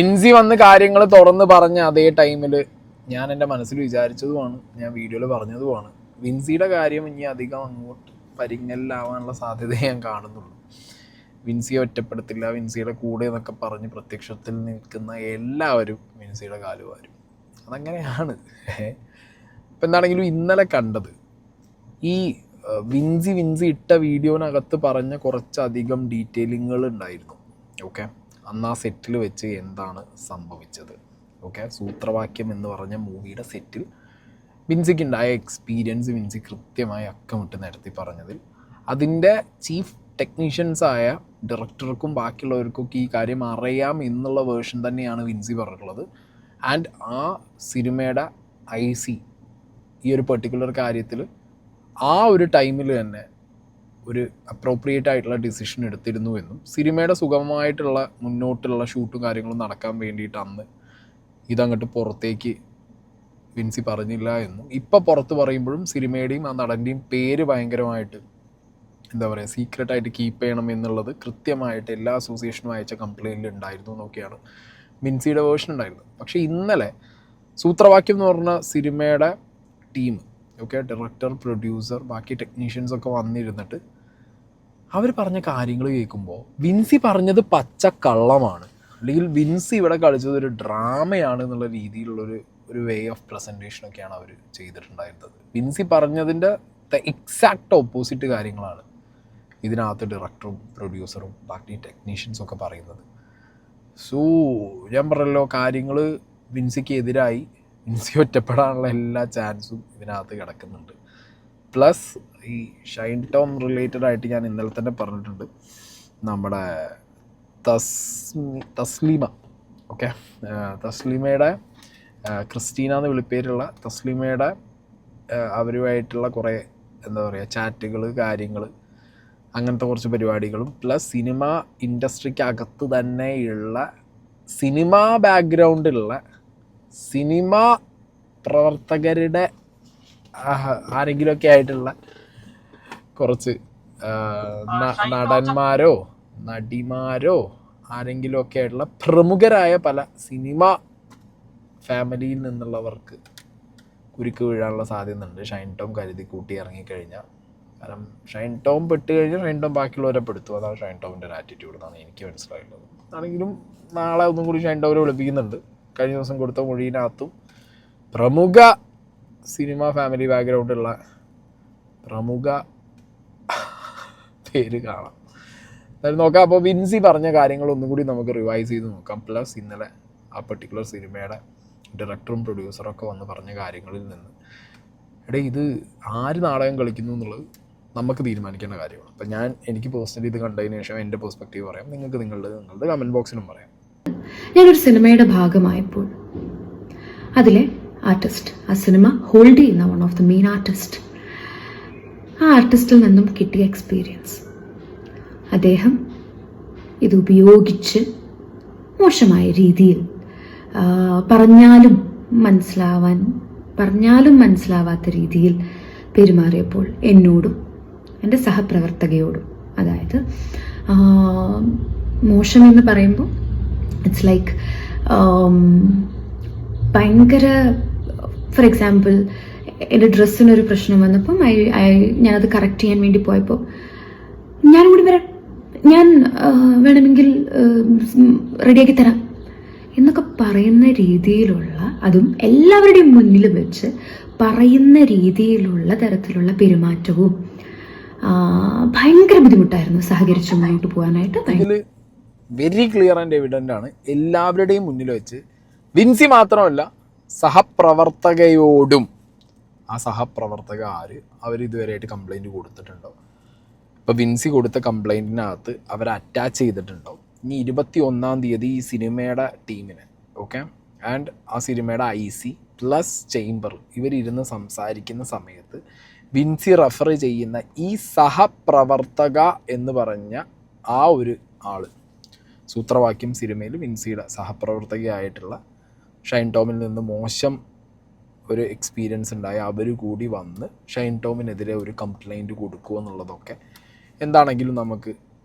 വിൻസി വന്ന് കാര്യങ്ങൾ തുറന്ന് പറഞ്ഞ അതേ ടൈമിൽ ഞാൻ എൻ്റെ മനസ്സിൽ വിചാരിച്ചതുമാണ്, ഞാൻ വീഡിയോയിൽ പറഞ്ഞതുമാണ്, വിൻസിയുടെ കാര്യം ഇനി അധികം അങ്ങോട്ട് പരിങ്ങലിലാവാനുള്ള സാധ്യത ഞാൻ കാണുന്നുള്ളൂ. വിൻസിയെ ഒറ്റപ്പെടുത്തില്ല, വിൻസിയുടെ കൂടെ എന്നൊക്കെ പറഞ്ഞ് പ്രത്യക്ഷത്തിൽ നിൽക്കുന്ന എല്ലാവരും വിൻസിയുടെ കാലുവാരും. അതങ്ങനെയാണ്. ഇപ്പം എന്താണെങ്കിലും ഇന്നലെ കണ്ടത് ഈ വിൻസി ഇട്ട വീഡിയോനകത്ത് പറഞ്ഞ കുറച്ചധികം ഡീറ്റെയിലിങ്ങൾ ഉണ്ടായിരുന്നു. ഓക്കെ, അന്ന് ആ സെറ്റിൽ വെച്ച് എന്താണ് സംഭവിച്ചത്. ഓക്കെ, സൂത്രവാക്യം എന്ന് പറഞ്ഞ മൂവിയുടെ സെറ്റിൽ വിൻസിക്ക് ഉണ്ടായ എക്സ്പീരിയൻസ് വിൻസി കൃത്യമായി അക്കമിട്ട് നിരത്തി പറഞ്ഞതിൽ അതിൻ്റെ ചീഫ് ടെക്നീഷ്യൻസായ ഡയറക്ടർക്കും ബാക്കിയുള്ളവർക്കൊക്കെ ഈ കാര്യം അറിയാം എന്നുള്ള വേർഷൻ തന്നെയാണ് വിൻസി പറഞ്ഞിട്ടുള്ളത്. ആൻഡ് ആ സിനിമയുടെ IC ഈ ഒരു പെർട്ടിക്കുലർ കാര്യത്തിൽ ആ ഒരു ടൈമിൽ തന്നെ ഒരു അപ്രോപ്രിയേറ്റ് ആയിട്ടുള്ള ഡിസിഷൻ എടുത്തിരുന്നു എന്നും സിനിമയുടെ സുഗമമായിട്ടുള്ള മുന്നോട്ടുള്ള ഷൂട്ടും കാര്യങ്ങളും നടക്കാൻ വേണ്ടിയിട്ട് അന്ന് ഇതങ്ങോട്ട് പുറത്തേക്ക് വിൻസി പറഞ്ഞില്ല എന്നും ഇപ്പോൾ പുറത്ത് പറയുമ്പോഴും സിനിമയുടെയും ആ നടൻ്റെയും പേര് ഭയങ്കരമായിട്ട് എന്താ പറയുക സീക്രട്ടായിട്ട് കീപ്പ് ചെയ്യണം എന്നുള്ളത് കൃത്യമായിട്ട് എല്ലാ അസോസിയേഷനും അയച്ച കംപ്ലയിൻറ്റിൽ ഉണ്ടായിരുന്നു എന്നൊക്കെയാണ് വിൻസിയുടെ വേർഷൻ ഉണ്ടായിരുന്നത്. പക്ഷേ ഇന്നലെ സൂത്രവാക്യം എന്ന് പറഞ്ഞ സിനിമയുടെ ടീം, ഓക്കെ, ഡയറക്ടർ, പ്രൊഡ്യൂസർ, ബാക്കി ടെക്നീഷ്യൻസ് ഒക്കെ വന്നിരുന്നിട്ട് അവർ പറഞ്ഞ കാര്യങ്ങൾ കേൾക്കുമ്പോൾ വിൻസി പറഞ്ഞത് പച്ച കള്ളമാണ്, അല്ലെങ്കിൽ വിൻസി ഇവിടെ കളിച്ചത് ഒരു ഡ്രാമയാണ് എന്നുള്ള രീതിയിലുള്ളൊരു വേ ഓഫ് പ്രസൻറ്റേഷനൊക്കെയാണ് അവർ ചെയ്തിട്ടുണ്ടായിരുന്നത്. വിൻസി പറഞ്ഞതിൻ്റെ എക്സാക്റ്റ് ഓപ്പോസിറ്റ് കാര്യങ്ങളാണ് ഇതിനകത്ത് ഡയറക്ടറും പ്രൊഡ്യൂസറും ബാക്കി ടെക്നീഷ്യൻസും ഒക്കെ പറയുന്നത്. സോ ഞാൻ പറഞ്ഞല്ലോ, കാര്യങ്ങൾ വിൻസിക്ക് എതിരായി, വിൻസി ഒറ്റപ്പെടാനുള്ള എല്ലാ ചാൻസും ഇതിനകത്ത് കിടക്കുന്നുണ്ട്. പ്ലസ് ഈ ഷൈൻ ടോം റിലേറ്റഡ് ആയിട്ട് ഞാൻ ഇന്നലെ തന്നെ പറഞ്ഞിട്ടുണ്ട്, നമ്മുടെ തസ്ലീമ, ഓക്കെ, തസ്ലീമയുടെ ക്രിസ്റ്റീന എന്ന് വിളിപ്പേരുള്ള തസ്ലീമയുടെ അവരുമായിട്ടുള്ള കുറേ എന്താ പറയുക ചാറ്റുകൾ, കാര്യങ്ങൾ, അങ്ങനത്തെ കുറച്ച് പരിപാടികളും പ്ലസ് സിനിമ ഇൻഡസ്ട്രിക്കകത്ത് തന്നെയുള്ള സിനിമാ ബാക്ക്ഗ്രൗണ്ടുള്ള സിനിമ പ്രവർത്തകരുടെ ആരെങ്കിലുമൊക്കെ ആയിട്ടുള്ള കുറച്ച് നടന്മാരോ നടിമാരോ ആരെങ്കിലുമൊക്കെ ആയിട്ടുള്ള പ്രമുഖരായ പല സിനിമ ഫാമിലിയിൽ നിന്നുള്ളവർക്ക് കുരുക്ക് വീഴാനുള്ള സാധ്യത ഉണ്ട് ഷൈൻ ടോം കരുതി കൂട്ടി ഇറങ്ങിക്കഴിഞ്ഞാൽ. കാരണം ഷൈൻ ടോം പെട്ട് കഴിഞ്ഞാൽ ഷൈൻ ടോം ബാക്കിയുള്ളവരെ പെടുത്തും. അതാണ് ഷൈൻ ടോമിൻ്റെ ഒരു ആറ്റിറ്റ്യൂഡ് എന്നാണ് എനിക്ക് മനസ്സിലായിട്ടുള്ളത്. ആണെങ്കിലും നാളെ ഒന്നും കൂടി ഷൈൻ ടോമിനെ വിളിപ്പിക്കുന്നുണ്ട്. കഴിഞ്ഞ ദിവസം കൊടുത്ത മൊഴിയിനകത്തും പ്രമുഖ സിനിമ ഫാമിലി ബാക്ക്ഗ്രൗണ്ടുള്ള പ്രമുഖ പേര് കാണാം. എന്തായാലും നോക്കാം. അപ്പോൾ വിൻസി പറഞ്ഞ കാര്യങ്ങളൊന്നും കൂടി നമുക്ക് റിവൈസ് ചെയ്ത് നോക്കാം. പ്ലസ് ഇന്നലെ ആ പെർട്ടിക്കുലർ സിനിമയുടെ ഡയറക്ടറും പ്രൊഡ്യൂസറും ഒക്കെ വന്ന് പറഞ്ഞ കാര്യങ്ങളിൽ നിന്ന് ഇത് ആര് നാടകം കളിക്കുന്നു എന്നുള്ളത് നമുക്ക് തീരുമാനിക്കേണ്ട കാര്യമാണ്. അപ്പം എനിക്ക് പേഴ്സണലി ഇത് കണ്ടതിന് ശേഷം എൻ്റെ പെർസ്പെക്റ്റീവ് പറയാം, നിങ്ങൾക്ക് നിങ്ങളുടെ കമൻറ്റ് ബോക്സിലും പറയാം. ഞാനൊരു സിനിമയുടെ ഭാഗമായപ്പോൾ അതിലെ ആർട്ടിസ്റ്റ്, ആ സിനിമ ഹോൾഡ് ചെയ്യുന്ന one of the main artist, ആ ആർട്ടിസ്റ്റിൽ നിന്നും കിട്ടിയ എക്സ്പീരിയൻസ്, അദ്ദേഹം ഇത് ഉപയോഗിച്ച് മോശമായ രീതിയിൽ പറഞ്ഞാലും മനസ്സിലാവാത്ത രീതിയിൽ പെരുമാറിയപ്പോൾ എന്നോടും എൻ്റെ സഹപ്രവർത്തകയോടും, അതായത് മോശമെന്ന് പറയുമ്പോൾ ഇറ്റ്സ് ലൈക്ക് ഭയങ്കര, ഫോർ എക്സാമ്പിൾ എൻ്റെ ഡ്രസ്സിനൊരു പ്രശ്നം വന്നപ്പം ഞാനത് കറക്റ്റ് ചെയ്യാൻ വേണ്ടി പോയപ്പോൾ ഞാനും കൂടി വരാം, ഞാൻ വേണമെങ്കിൽ റെഡിയാക്കി തരാം എന്നൊക്കെ പറയുന്ന രീതിയിലുള്ള, അതും എല്ലാവരുടെയും മുന്നിൽ വെച്ച് പറയുന്ന രീതിയിലുള്ള തരത്തിലുള്ള പെരുമാറ്റവും ഭയങ്കര ബുദ്ധിമുട്ടായിരുന്നു സഹകരിച്ച് മുന്നോട്ട് പോകാനായിട്ട്. ഇതിൽ വെരി ക്ലിയർ ആൻഡ് എവിഡൻ്റ് ആണ്. എല്ലാവരുടെയും മുന്നിൽ വെച്ച് വിൻസി മാത്രമല്ല സഹപ്രവർത്തകയോടും, ആ സഹപ്രവർത്തക അവരിതുവരെയായിട്ട് കംപ്ലൈൻറ്റ് കൊടുത്തിട്ടുണ്ടോ? ഇപ്പോൾ വിൻസി കൊടുത്ത കംപ്ലൈൻറ്റിനകത്ത് അവർ അറ്റാച്ച് ചെയ്തിട്ടുണ്ടോ? ഇനി 21-ാം തീയതി ഈ സിനിമയുടെ ടീമിന്, ഓക്കെ, ആൻഡ് ആ സിനിമയുടെ IC പ്ലസ് ചേംബർ ഇവരിരുന്ന് സംസാരിക്കുന്ന സമയത്ത് വിൻസി റെഫർ ചെയ്യുന്ന ഈ സഹപ്രവർത്തക എന്ന് പറഞ്ഞ ആ ഒരു ആൾ, സൂത്രവാക്യം സിനിമയിൽ വിൻസിയുടെ സഹപ്രവർത്തകയായിട്ടുള്ള ഷൈൻ ടോമിൽ നിന്ന് മോശം ഒരു എക്സ്പീരിയൻസ് ഉണ്ടായി അവർ കൂടി വന്ന് ഷൈൻ ടോമിനെതിരെ ഒരു കംപ്ലൈൻറ്റ് കൊടുക്കുക എന്നുള്ളതൊക്കെ എന്താണെങ്കിലും നമുക്ക്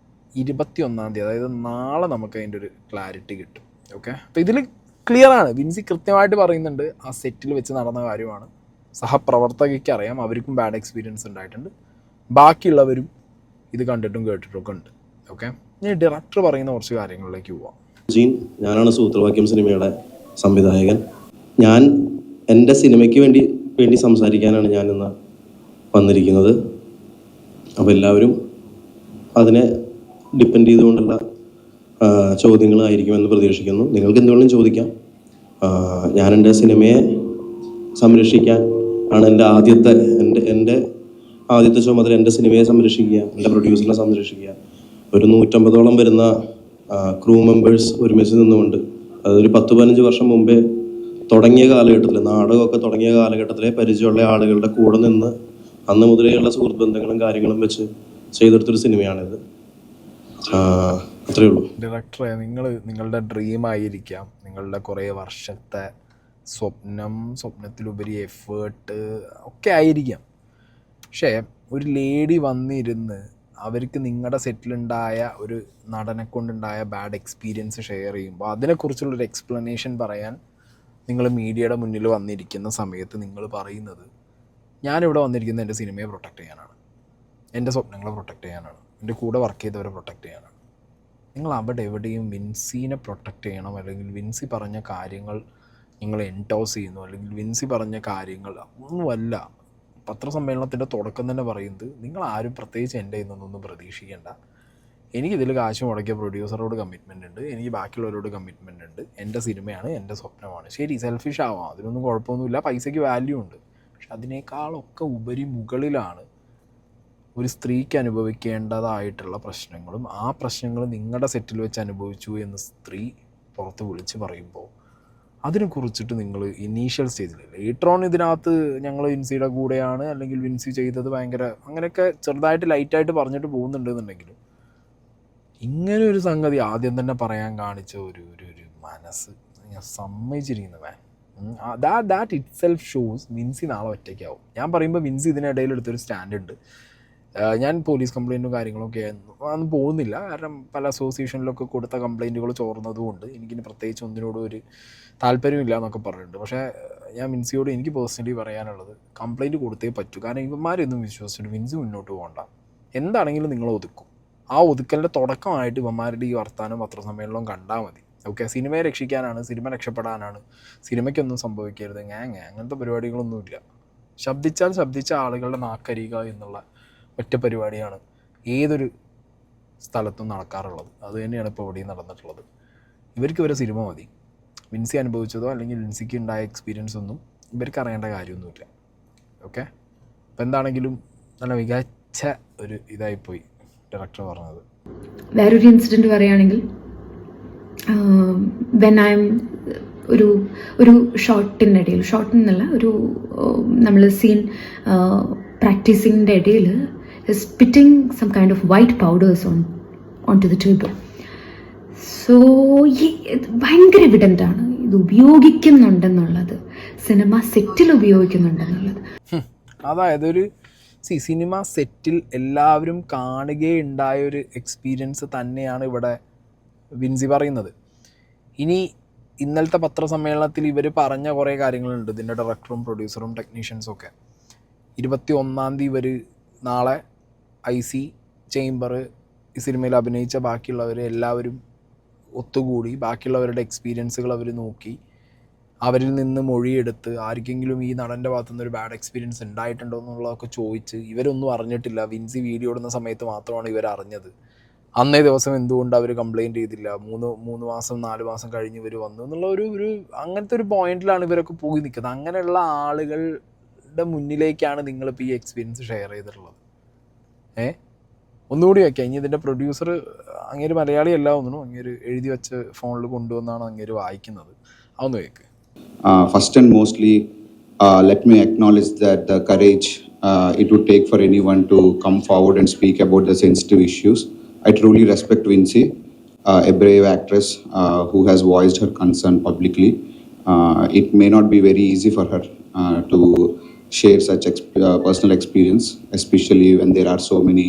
21-ാം തീയതി, അതായത് നാളെ നമുക്ക് അതിൻ്റെ ഒരു ക്ലാരിറ്റി കിട്ടും. ഓക്കെ, അപ്പോൾ ഇതിൽ ക്ലിയറാണ്, വിൻസി കൃത്യമായിട്ട് പറയുന്നുണ്ട് ആ സെറ്റിൽ വെച്ച് നടന്ന കാര്യമാണ്. സഹപ്രവർത്തകയ്ക്ക് അറിയാം, അവർക്കും ബാഡ് എക്സ്പീരിയൻസ് ഉണ്ടായിട്ടുണ്ട്, ബാക്കിയുള്ളവരും ഇത് കണ്ടിട്ടും കേട്ടിട്ടും ഒക്കെ ഉണ്ട്. ഓക്കെ, ഇനി ഡയറക്ടർ പറയുന്ന കുറച്ച് കാര്യങ്ങളിലേക്ക് പോവാം. ഞാനാണ് സൂത്രവാക്യം സിനിമയുടെ സംവിധായകൻ. ഞാൻ എൻ്റെ സിനിമയ്ക്ക് വേണ്ടി സംസാരിക്കാനാണ് ഞാനിന്ന് വന്നിരിക്കുന്നത്. അപ്പോൾ എല്ലാവരും അതിനെ ഡിപ്പെൻഡ് ചെയ്തുകൊണ്ടുള്ള ചോദ്യങ്ങളായിരിക്കുമെന്ന് പ്രതീക്ഷിക്കുന്നു. നിങ്ങൾക്ക് എന്തുകൊണ്ടും ചോദിക്കാം. ഞാൻ എൻ്റെ സിനിമയെ സംരക്ഷിക്കാൻ ആണ് എൻ്റെ ആദ്യത്തെ ചുമതല. എൻ്റെ സിനിമയെ സംരക്ഷിക്കുക, എൻ്റെ പ്രൊഡ്യൂസറിനെ സംരക്ഷിക്കുക. ഒരു 150ഓളം വരുന്ന ക്രൂ മെമ്പേഴ്സ് ഒരുമിച്ച് നിന്നുകൊണ്ട്, അതൊരു 10-15 വർഷം മുമ്പേ തുടങ്ങിയ കാലഘട്ടത്തിൽ, നാടകമൊക്കെ തുടങ്ങിയ കാലഘട്ടത്തിലെ പരിചയമുള്ള ആളുകളുടെ കൂടെ നിന്ന് അന്ന് മുതലേയുള്ള സുഹൃത്ത് ബന്ധങ്ങളും കാര്യങ്ങളും വെച്ച് ചെയ്തെടുത്തൊരു സിനിമയാണിത്. അത്രയേ ഉള്ളൂ. ഡയറക്ടറെ, നിങ്ങളുടെ ഡ്രീമായിരിക്കാം, നിങ്ങളുടെ കുറേ വർഷത്തെ സ്വപ്നത്തിലുപരി എഫേർട്ട് ഒക്കെ ആയിരിക്കാം. പക്ഷേ ഒരു ലേഡി വന്നിരുന്ന് അവർക്ക് നിങ്ങളുടെ സെറ്റിലുണ്ടായ ഒരു നടനെ കൊണ്ടുണ്ടായ ബാഡ് എക്സ്പീരിയൻസ് ഷെയർ ചെയ്യുമ്പോൾ അതിനെക്കുറിച്ചുള്ളൊരു എക്സ്പ്ലനേഷൻ പറയാൻ നിങ്ങൾ മീഡിയയുടെ മുന്നിൽ വന്നിരിക്കുന്ന സമയത്ത് നിങ്ങൾ പറയുന്നത്, ഞാനിവിടെ വന്നിരിക്കുന്നത് എൻ്റെ സിനിമയെ പ്രൊട്ടക്റ്റ് ചെയ്യാനാണ്, എൻ്റെ സ്വപ്നങ്ങളെ പ്രൊട്ടക്റ്റ് ചെയ്യാനാണ്, എൻ്റെ കൂടെ വർക്ക് ചെയ്തവരെ പ്രൊട്ടക്റ്റ് ചെയ്യാനാണ്. നിങ്ങൾ അവിടെ എവിടെയും വിൻസീനെ പ്രൊട്ടക്റ്റ് ചെയ്യണം, അല്ലെങ്കിൽ വിൻസി പറഞ്ഞ കാര്യങ്ങൾ നിങ്ങൾ എൻഡോസ് ചെയ്യുന്നു, അല്ലെങ്കിൽ വിൻസി പറഞ്ഞ കാര്യങ്ങൾ ഒന്നുമല്ല. പത്രസമ്മേളനത്തിൻ്റെ തുടക്കം തന്നെ പറയുന്നത്, നിങ്ങൾ ആരും പ്രത്യേകിച്ച് എൻ്റെ ഇന്നൊന്നും പ്രതീക്ഷിക്കേണ്ട, എനിക്കിതിൽ കാശ് മുടക്കിയ പ്രൊഡ്യൂസറോട് കമ്മിറ്റ്മെൻ്റ് ഉണ്ട്, എനിക്ക് ബാക്കിയുള്ളവരോട് കമ്മിറ്റ്മെൻ്റ് ഉണ്ട്, എൻ്റെ സിനിമയാണ്, എൻ്റെ സ്വപ്നമാണ്. ശരി, സെൽഫിഷ് ആവാം, അതിനൊന്നും കുഴപ്പമൊന്നുമില്ല, പൈസയ്ക്ക് വാല്യൂ ഉണ്ട്. പക്ഷെ അതിനേക്കാളൊക്കെ മുകളിലാണ് ഒരു സ്ത്രീക്ക് അനുഭവിക്കേണ്ടതായിട്ടുള്ള പ്രശ്നങ്ങളും ആ പ്രശ്നങ്ങൾ നിങ്ങളുടെ സെറ്റിൽ വെച്ച് അനുഭവിച്ചു എന്ന് സ്ത്രീ പുറത്ത് വിളിച്ച് പറയുമ്പോൾ അതിനെക്കുറിച്ചിട്ട് നിങ്ങൾ ഇനീഷ്യൽ സ്റ്റേജിൽ, ലേറ്റർ ഓൺ ഇതിനകത്ത് ഞങ്ങൾ വിൻസിയുടെ കൂടെയാണ്, അല്ലെങ്കിൽ വിൻസി ചെയ്തത് ഭയങ്കര അങ്ങനെയൊക്കെ ചെറുതായിട്ട് ലൈറ്റായിട്ട് പറഞ്ഞിട്ട് പോകുന്നുണ്ടെന്നുണ്ടെങ്കിലും ഇങ്ങനെ ഒരു സംഗതി ആദ്യം തന്നെ പറയാൻ കാണിച്ച ഒരു മനസ്സ് ഞാൻ സമ്മതിച്ചിരിക്കുന്നത് man. That itself shows Vincy നാളെ ഒറ്റയ്ക്കാവും. ഞാൻ പറയുമ്പോൾ വിൻസി ഇതിനിടയിൽ എടുത്തൊരു സ്റ്റാൻഡ് ഉണ്ട്. ഞാൻ പോലീസ് കംപ്ലയിൻറ്റും കാര്യങ്ങളൊക്കെ അതൊന്നും പോകുന്നില്ല, കാരണം പല അസോസിയേഷനിലൊക്കെ കൊടുത്ത കംപ്ലയിൻറ്റുകൾ ചോർന്നതുകൊണ്ട് എനിക്കിനി പ്രത്യേകിച്ച് ഒന്നിനോടും ഒരു താല്പര്യമില്ല എന്നൊക്കെ പറഞ്ഞിട്ടുണ്ട്. പക്ഷേ ഞാൻ വിൻസിയോട് എനിക്ക് പേഴ്സണലി പറയാനുള്ളത്, കംപ്ലയിൻറ്റ് കൊടുത്തേ പറ്റൂ. കാരണം ഇവന്മാരൊന്നും വിശ്വസിച്ചിട്ട് വിൻസി മുന്നോട്ട് പോകണ്ട, എന്താണെങ്കിലും നിങ്ങൾ ഒതുക്കും. ആ ഒതുക്കലിൻ്റെ തുടക്കമായിട്ട് ഇവന്മാരുടെ ഈ വർത്താനം പത്രസമ്മേളനം കണ്ടാൽ മതി. ഓക്കെ, സിനിമയെ രക്ഷിക്കാനാണ്, സിനിമ രക്ഷപ്പെടാനാണ്, സിനിമയ്ക്കൊന്നും സംഭവിക്കരുത്, അങ്ങനത്തെ പരിപാടികളൊന്നുമില്ല. ശബ്ദിച്ച ആളുകളുടെ നാക്കരിക എന്നുള്ള ഒറ്റ പരിപാടിയാണ് ഏതൊരു സ്ഥലത്തും നടക്കാറുള്ളത്. അത് തന്നെയാണ് ഇപ്പോൾ ഇവിടെയും നടന്നിട്ടുള്ളത്. ഇവർക്ക് ഇവരെ സിനിമ മതി. വിൻസി അനുഭവിച്ചതോ അല്ലെങ്കിൽ വിൻസിക്ക് ഉണ്ടായ എക്സ്പീരിയൻസ് ഒന്നും ഇവർക്ക് അറിയേണ്ട കാര്യമൊന്നുമില്ല. ഓക്കെ, അപ്പോൾ എന്താണെങ്കിലും നല്ല മികച്ച ഒരു ഇതായിപ്പോയി ഡയറക്ടർ പറഞ്ഞത്. വേറൊരു ഇൻസിഡൻറ്റ് പറയുകയാണെങ്കിൽ, വെൻ ഐ എം ഒരു ഷോട്ടിൻ്റെ ഇടയിൽ, ഷോട്ടിന്നല്ല, ഒരു നമ്മൾ സീൻ പ്രാക്ടീസിങ്ങിൻ്റെ ഇടയിൽ spitting some kind of white powders onto the table. So ഭയങ്കര എവിഡൻ്റ് ആണ് ഇത് ഉപയോഗിക്കുന്നുണ്ടെന്നുള്ളത്, സിനിമ സെറ്റിൽ ഉപയോഗിക്കുന്നുണ്ടെന്നുള്ളത്. അതായത് ഒരു സിനിമ സെറ്റിൽ എല്ലാവരും കാണുകയുണ്ടായ ഒരു എക്സ്പീരിയൻസ് തന്നെയാണ് ഇവിടെ വിൻസി പറയുന്നത്. ഇനി ഇന്നലത്തെ പത്രസമ്മേളനത്തിൽ ഇവർ പറഞ്ഞ കുറേ കാര്യങ്ങളുണ്ട്, ഇതിൻ്റെ ഡയറക്ടറും പ്രൊഡ്യൂസറും ടെക്നീഷ്യൻസും ഒക്കെ. 21-ാം തീയതി ഇവർ നാളെ IC ചേംബർ, ഈ സിനിമയിൽ അഭിനയിച്ച ബാക്കിയുള്ളവർ എല്ലാവരും ഒത്തുകൂടി ബാക്കിയുള്ളവരുടെ എക്സ്പീരിയൻസുകൾ അവർ നോക്കി, അവരിൽ നിന്ന് മൊഴിയെടുത്ത് ആർക്കെങ്കിലും ഈ നടൻ്റെ ഭാഗത്തുനിന്ന് ഒരു ബാഡ് എക്സ്പീരിയൻസ് ഉണ്ടായിട്ടുണ്ടോ എന്നുള്ളതൊക്കെ ചോദിച്ച്. ഇവരൊന്നും അറിഞ്ഞിട്ടില്ല, വിൻസി വീഡിയോ ഇടുന്ന സമയത്ത് മാത്രമാണ് ഇവർ അറിഞ്ഞത്. അന്നേ ദിവസം എന്തുകൊണ്ട് അവർ കംപ്ലയിൻറ്റ് ചെയ്തില്ല, 3 മാസം 4 മാസം കഴിഞ്ഞ് ഇവർ വന്നു എന്നുള്ള ഒരു അങ്ങനത്തെ ഒരു പോയിന്റിലാണ് ഇവരൊക്കെ പോയി നിൽക്കുന്നത്. അങ്ങനെയുള്ള ആളുകളുടെ മുന്നിലേക്കാണ് നിങ്ങളിപ്പോൾ ഈ എക്സ്പീരിയൻസ് ഷെയർ ചെയ്തിട്ടുള്ളത്. ഒന്നുകൂടി വയ്ക്കാം. ഇനി ഇതിൻ്റെ പ്രൊഡ്യൂസർ അങ്ങേര് മലയാളിയല്ല ഒന്നും, അങ്ങേര് എഴുതി വെച്ച് ഫോണിൽ കൊണ്ടുവന്നാണ് അങ്ങേര് വായിക്കുന്നത്. അതൊന്ന് കേൾക്ക്. First and mostly, let me acknowledge that the courage it would take for anyone to come forward and speak about the sensitive issues. I truly respect Vincy, a brave actress who has voiced her concern publicly. It may not be very easy for her to share such personal experience, especially when there are so many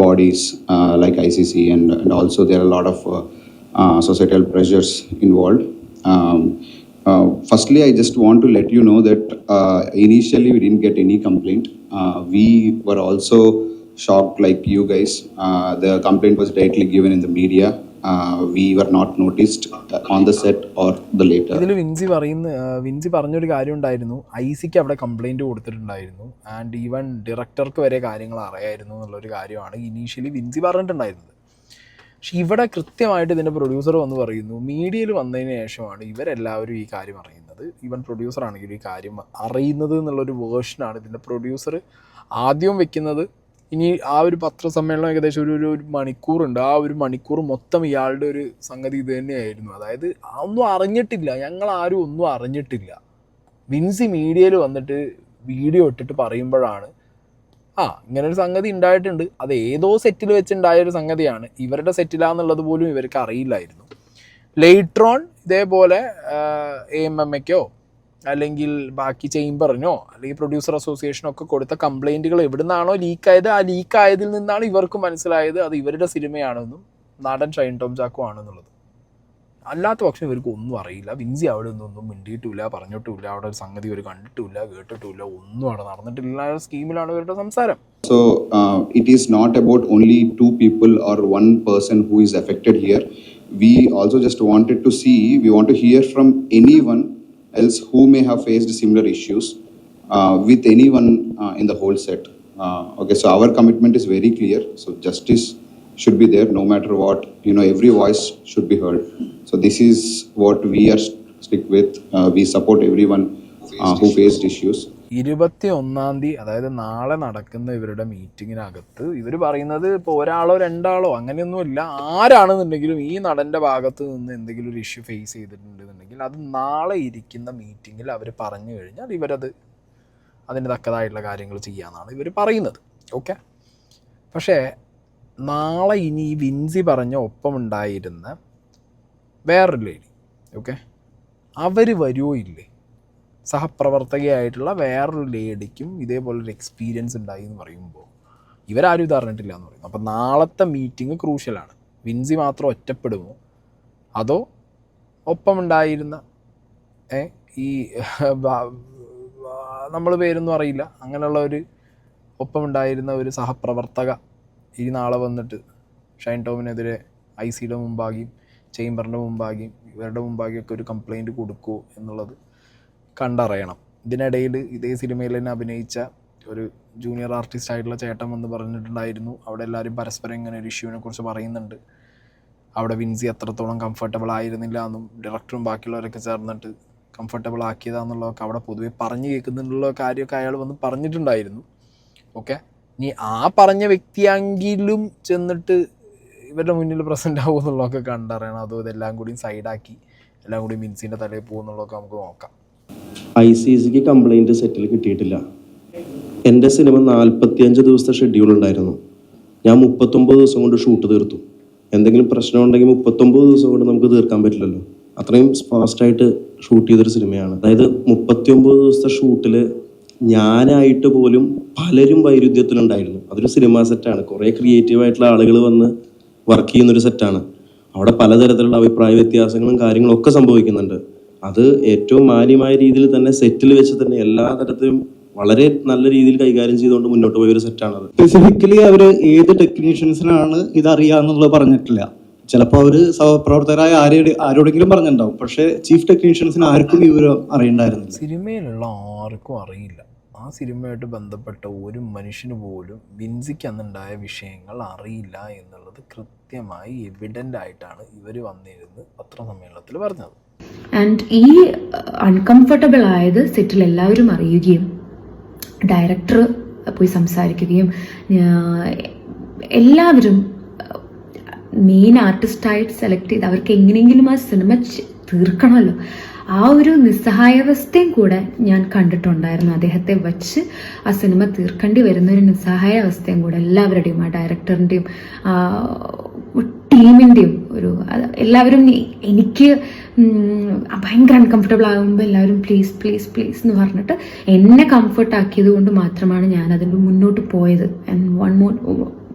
bodies like ICC, and also there are a lot of societal pressures involved. Firstly, I just want to let you know that initially we didn't get any complaint. We were also shocked like you guys. The complaint was directly given in the media. We were not noticed on the set or the later. ഇതിൽ വിൻസി പറഞ്ഞൊരു കാര്യം ഉണ്ടായിരുന്നു, ഐസിക്ക് അവിടെ complaint കൊടുത്തിട്ടുണ്ടായിരുന്നു, and even ഡയറക്ടർക്ക് വരെ കാര്യങ്ങൾ അറിയായിരുന്നു എന്നുള്ളൊരു കാര്യമാണ് ഇനീഷ്യലി വിൻസി പറഞ്ഞിട്ടുണ്ടായിരുന്നത്. പക്ഷെ ഇവിടെ കൃത്യമായിട്ട് ഇതിൻ്റെ പ്രൊഡ്യൂസർ വന്ന് പറയുന്നു, മീഡിയയിൽ വന്നതിന് ശേഷമാണ് ഇവരെല്ലാവരും ഈ കാര്യം അറിയുന്നത്, ഈവൻ പ്രൊഡ്യൂസറാണെങ്കിൽ ഈ കാര്യം അറിയുന്നത് എന്നുള്ളൊരു വേർഷനാണ് ഇതിൻ്റെ പ്രൊഡ്യൂസർ ആദ്യം വെക്കുന്നത്. ഇനി ആ ഒരു പത്രസമ്മേളനം ഏകദേശം ഒരു മണിക്കൂറുണ്ട്, ആ ഒരു മണിക്കൂർ മൊത്തം ഇയാളുടെ ഒരു സംഗതി ഇത് തന്നെയായിരുന്നു. അതായത് ഒന്നും അറിഞ്ഞിട്ടില്ല, ഞങ്ങളാരും ഒന്നും അറിഞ്ഞിട്ടില്ല. വിൻസി മീഡിയയിൽ വന്നിട്ട് വീഡിയോ ഇട്ടിട്ട് പറയുമ്പോഴാണ് ഇങ്ങനൊരു സംഗതി ഉണ്ടായിട്ടുണ്ട്, അത് ഏതോ സെറ്റിൽ വെച്ചുണ്ടായൊരു സംഗതിയാണ്, ഇവരുടെ സെറ്റിലാന്നുള്ളത് പോലും ഇവർക്ക് അറിയില്ലായിരുന്നു. ലേറ്ററോൺ ഇതേപോലെ AMMക്കോ അല്ലെങ്കിൽ ബാക്കി ചേംബറിനോ അല്ലെങ്കിൽ പ്രൊഡ്യൂസർ അസോസിയേഷനോ ഒക്കെ കൊടുത്ത കംപ്ലൈൻറ്റുകൾ എവിടെ നിന്നാണോ ലീക്കായത്, ആ ലീക്കായതിൽ നിന്നാണ് ഇവർക്ക് മനസ്സിലായത് അത് ഇവരുടെ സിനിമയാണെന്നും നടൻ ഷൈൻ ടോം ചാക്കോ ആണെന്നുള്ളത്. അല്ലാത്ത പക്ഷം ഇവർക്ക് ഒന്നും അറിയില്ല. വിൻസി അവിടെ ഒന്നും മിണ്ടിയിട്ടില്ല, പറഞ്ഞിട്ടില്ല, അവിടെ ഒരു സംഗതി ഇവർ കണ്ടിട്ടില്ല, കേട്ടിട്ടില്ല, ഒന്നും അവിടെ നടന്നിട്ടില്ല. സ്കീമിലാണ് ഇവരുടെ സംസാരം. So it is not about only two people or one person who is affected here. We also just wanted to see, we want to hear from anyone else who may have faced similar issues with anyone in the whole set. Okay, so our commitment is very clear. So justice should be there no matter what. Every voice should be heard. So this is what we are stick with. We support everyone who faced issues. 21-ാം തീയതി, അതായത് നാളെ നടക്കുന്ന ഇവരുടെ മീറ്റിങ്ങിനകത്ത് ഇവർ പറയുന്നത് ഇപ്പോൾ ഒരാളോ രണ്ടാളോ അങ്ങനെയൊന്നുമില്ല, ആരാണെന്നുണ്ടെങ്കിലും ഈ നടൻ്റെ ഭാഗത്ത് നിന്ന് എന്തെങ്കിലും ഒരു ഇഷ്യൂ ഫേസ് ചെയ്തിട്ടുണ്ടെന്നുണ്ടെങ്കിൽ അത് നാളെ ഇരിക്കുന്ന മീറ്റിങ്ങിൽ അവർ പറഞ്ഞു കഴിഞ്ഞാൽ ഇവരത് അതിന് തക്കതായിട്ടുള്ള കാര്യങ്ങൾ ചെയ്യാമെന്നാണ് ഇവർ പറയുന്നത്. ഓക്കെ, പക്ഷേ നാളെ ഇനി ഈ വിൻസി പറഞ്ഞ ഒപ്പമുണ്ടായിരുന്ന വേറൊരു ലേഡി, ഓക്കെ, അവർ വരുമോ ഇല്ലേ? സഹപ്രവർത്തകയായിട്ടുള്ള വേറൊരു ലേഡിക്കും ഇതേപോലൊരു എക്സ്പീരിയൻസ് ഉണ്ടായി എന്ന് പറയുമ്പോൾ ഇവരാരും ഇത് അറിഞ്ഞിട്ടില്ല എന്ന് പറയുന്നു. അപ്പോൾ നാളത്തെ മീറ്റിംഗ് ക്രൂഷ്യലാണ്. വിൻസി മാത്രം ഒറ്റപ്പെടുമോ, അതോ ഒപ്പമുണ്ടായിരുന്ന ഈ നമ്മൾ പേരൊന്നും അറിയില്ല അങ്ങനെയുള്ള ഒരു ഒപ്പമുണ്ടായിരുന്ന ഒരു സഹപ്രവർത്തക ഈ നാളെ വന്നിട്ട് ഷൈൻ ടോമിനെതിരെ ICയുടെ മുമ്പാകെയും ചേംബറിൻ്റെ മുമ്പാകെയും ഇവരുടെ മുമ്പാകെയൊക്കെ ഒരു കംപ്ലൈൻറ്റ് കൊടുക്കുമോ എന്നുള്ളത് കണ്ടറിയണം. ഇതിനിടയിൽ ഇതേ സിനിമയിൽ തന്നെ അഭിനയിച്ച ഒരു ജൂനിയർ ആർട്ടിസ്റ്റ് ആയിട്ടുള്ള ചേട്ടൻ വന്ന് പറഞ്ഞിട്ടുണ്ടായിരുന്നു, അവിടെ എല്ലാവരും പരസ്പരം ഇങ്ങനെ ഒരു ഇഷ്യൂവിനെ കുറിച്ച് പറയുന്നുണ്ട്, അവിടെ വിൻസി അത്രത്തോളം കംഫർട്ടബിൾ ആയിരുന്നില്ല എന്നും ഡയറക്ടറും ബാക്കിയുള്ളവരൊക്കെ ചേർന്നിട്ട് കംഫർട്ടബിൾ ആക്കിയതാണെന്നുള്ളതൊക്കെ അവിടെ പൊതുവെ പറഞ്ഞു കേൾക്കുന്നുള്ള കാര്യമൊക്കെ അയാൾ വന്ന് പറഞ്ഞിട്ടുണ്ടായിരുന്നു. ഓക്കെ, ഇനി ആ പറഞ്ഞ വ്യക്തിയെങ്കിലും ചെന്നിട്ട് ഇവരുടെ മുന്നിൽ പ്രസൻ്റ് ആവും എന്നുള്ളതൊക്കെ കണ്ടറിയണം. അതോ ഇതെല്ലാം കൂടി സൈഡാക്കി എല്ലാം കൂടി വിൻസിൻ്റെ തലയിൽ പോകുന്നുള്ളതൊക്കെ നമുക്ക് നോക്കാം. ICCക്ക് കംപ്ലൈൻറ്റ് സെറ്റിൽ കിട്ടിയിട്ടില്ല. എൻ്റെ സിനിമ 45 ദിവസത്തെ ഷെഡ്യൂൾ ഉണ്ടായിരുന്നു. ഞാൻ 39 ദിവസം കൊണ്ട് ഷൂട്ട് തീർത്തു. എന്തെങ്കിലും പ്രശ്നമുണ്ടെങ്കിൽ 39 ദിവസം കൊണ്ട് നമുക്ക് തീർക്കാൻ പറ്റില്ലല്ലോ. അത്രയും ഫാസ്റ്റായിട്ട് ഷൂട്ട് ചെയ്തൊരു സിനിമയാണ്. അതായത് 39 ദിവസത്തെ ഷൂട്ടിൽ ഞാനായിട്ട് പോലും പലരും വൈരുദ്ധ്യത്തിലുണ്ടായിരുന്നു. അതൊരു സിനിമ സെറ്റാണ്, കുറേ ക്രിയേറ്റീവായിട്ടുള്ള ആളുകൾ വന്ന് വർക്ക് ചെയ്യുന്നൊരു സെറ്റാണ്. അവിടെ പലതരത്തിലുള്ള അഭിപ്രായ വ്യത്യാസങ്ങളും കാര്യങ്ങളും ഒക്കെ സംഭവിക്കുന്നുണ്ട്. അത് ഏറ്റവും മാന്യമായ രീതിയിൽ തന്നെ സെറ്റിൽ വെച്ച് തന്നെ എല്ലാ തരത്തിലും വളരെ നല്ല രീതിയിൽ കൈകാര്യം ചെയ്തുകൊണ്ട് മുന്നോട്ട് പോയൊരു സെറ്റാണത്. സ്പെസിഫിക്കലി അവർ ഏത് ടെക്നീഷ്യൻസിനാണ് ഇതറിയാന്നുള്ളത് പറഞ്ഞിട്ടില്ല. ചിലപ്പോൾ അവർ സഹപ്രവർത്തകരായ ആരോടെങ്കിലും പറഞ്ഞിട്ടുണ്ടാവും, പക്ഷേ ചീഫ് ടെക്നീഷ്യൻസിന് ആർക്കും വിവരം അറിയണ്ടായിരുന്നില്ല. സിനിമയിലുള്ള ആർക്കും അറിയില്ല. ആ സിനിമയായിട്ട് ബന്ധപ്പെട്ട ഒരു മനുഷ്യന് പോലും വിൻസിക്ക് അന്നുണ്ടായ വിഷയങ്ങൾ അറിയില്ല എന്നുള്ളത് കൃത്യമായി എവിഡൻ്റ് ആയിട്ടാണ് ഇവർ വന്നിരുന്ന് പത്രസമ്മേളനത്തിൽ പറഞ്ഞത്. ആൻഡ് ഈ അൺകംഫർട്ടബിൾ ആയത് സെറ്റിൽ എല്ലാവരും അറിയുകയും ഡയറക്ടർ പോയി സംസാരിക്കുകയും എല്ലാവരും മെയിൻ ആർട്ടിസ്റ്റായിട്ട് സെലക്ട് ചെയ്ത് അവർക്ക് എങ്ങനെയെങ്കിലും ആ സിനിമ തീർക്കണമല്ലോ, ആ ഒരു നിസ്സഹായാവസ്ഥയും കൂടെ ഞാൻ കണ്ടിട്ടുണ്ടായിരുന്നു. അദ്ദേഹത്തെ വച്ച് ആ സിനിമ തീർക്കേണ്ടി വരുന്ന ഒരു നിസ്സഹായാവസ്ഥയും കൂടെ എല്ലാവരുടെയും, ആ ഡയറക്ടറിൻ്റെയും ടീമിൻ്റെയും ഒരു എല്ലാവരും എനിക്ക് ഭയങ്കര അൺകംഫർട്ടബിൾ ആകുമ്പോൾ എല്ലാവരും പ്ലീസ് പ്ലീസ് പ്ലീസ് എന്ന് പറഞ്ഞിട്ട് എന്നെ കംഫർട്ട് ആക്കിയത് കൊണ്ട് മാത്രമാണ് ഞാൻ അതിൻ്റെ മുന്നോട്ട് പോയത്. ആൻഡ് വൺ മോർ